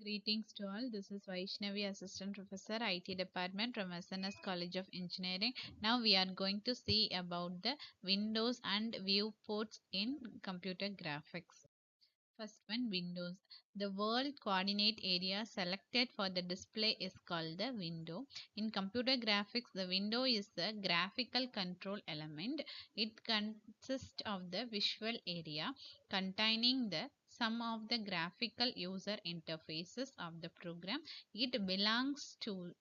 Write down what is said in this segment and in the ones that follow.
Greetings to all. This is Vaishnavi, Assistant Professor, IT Department from SNS College of Engineering. Now we are going to see about the windows and viewports in computer graphics. First one, windows. The world coordinate area selected for the display is called the window. In computer graphics, the window is the graphical control element. It consists of the visual area containing the sum of the graphical user interfaces of the program it belongs to,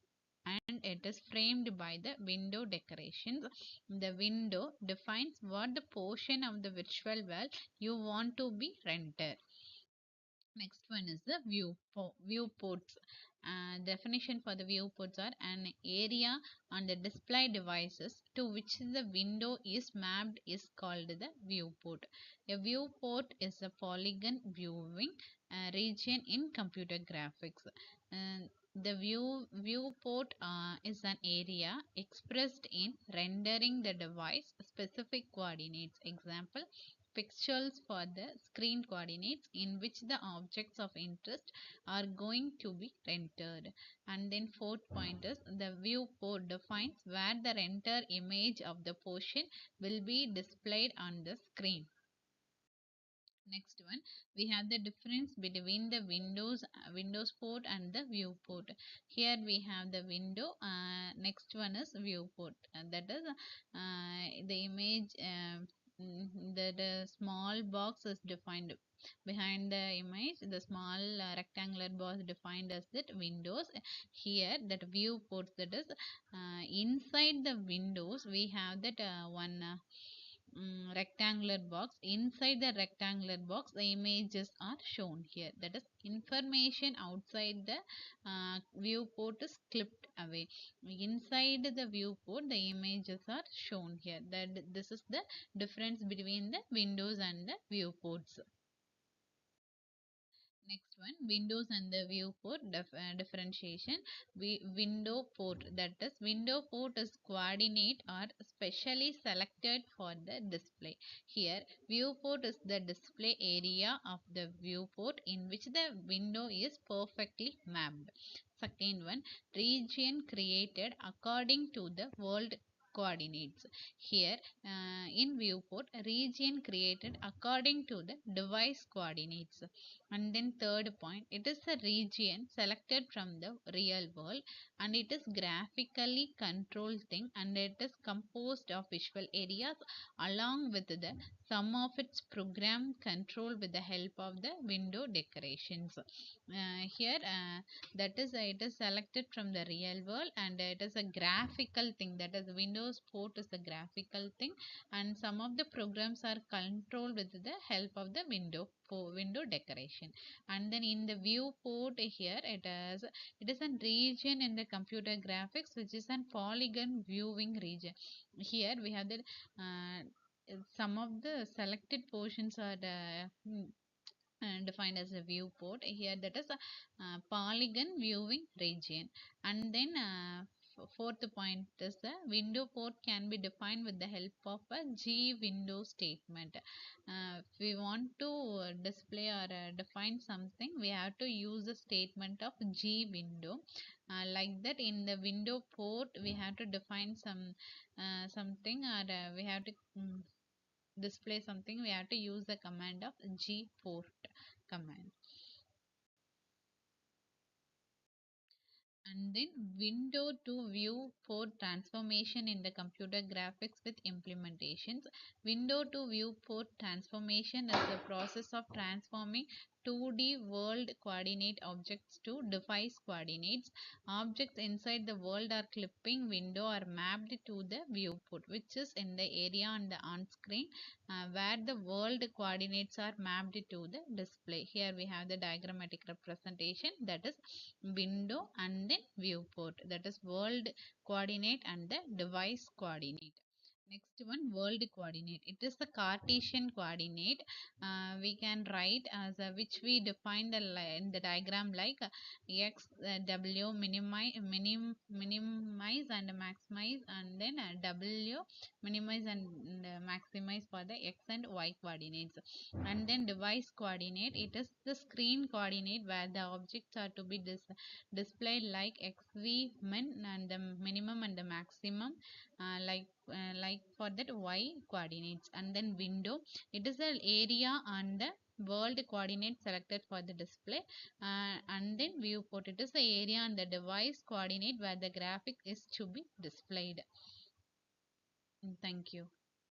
and it is framed by the window decorations. The window defines what the portion of the virtual world you want to be rendered. Next one is the viewports. Definition for the viewports are an area on the display devices to which the window is mapped is called the viewport. A viewport is a polygon viewing region in computer graphics. The viewport is an area expressed in rendering the device specific coordinates. Example, pixels for the screen coordinates in which the objects of interest are going to be rendered. And then fourth point is the viewport defines where the render image of the portion will be displayed on the screen. Next one, we have the difference between the windows port and the viewport. Here we have the window. Next one is viewport. That is the image. The small box is defined behind the image. The small rectangular box defined as that windows. Here that viewport, that is inside the windows we have that one rectangular box. Inside the rectangular box the images are shown here. That is information outside the viewport is clipped away. Inside the viewport the images are shown here. That this is the difference between the windows and the viewports. Next one, windows and the viewport differentiation. Window port, that is window port is coordinate or specially selected for the display. Here viewport is the display area of the viewport in which the window is perfectly mapped. Second one, region created according to the world coordinates. Here in viewport, region created according to the device coordinates. And then third point, it is a region selected from the real world, and it is graphically controlled thing, and it is composed of visual areas along with the sum of its program control with the help of the window decorations. Here that is it is selected from the real world, and it is a graphical thing. That is windows port is the graphical thing, and some of the programs are controlled with the help of the window decoration. And then in the viewport, here it is a region in the computer graphics which is an polygon viewing region. Here we have the some of the selected portions are defined as a viewport. Here that is a polygon viewing region. And then fourth point is the window port can be defined with the help of a G window statement. If we want to display or define something, we have to use the statement of G window. Like that, in the window port we have to define something, or we have to display something, we have to use the command of gport command. And then window to viewport transformation in the computer graphics with implementations. Window to viewport transformation is the process of transforming 2D world coordinate objects to device coordinates. Objects inside the world or clipping window are mapped to the viewport, which is in the area on the on screen where the world coordinates are mapped to the display. Here we have the diagrammatic representation, that is window and then viewport, that is world coordinate and the device coordinate. Next one, world coordinate. It is the Cartesian coordinate. We can write as which we define in the diagram like x, w minimize and maximize, and then w minimize and maximize for the x and y coordinates. And then device coordinate. It is the screen coordinate where the objects are to be displayed like xv min and the minimum and the maximum, like for that y coordinates. And then window, it is the area and the world coordinate selected for the display. And then viewport, it is the area and the device coordinate where the graphic is to be displayed. Thank you.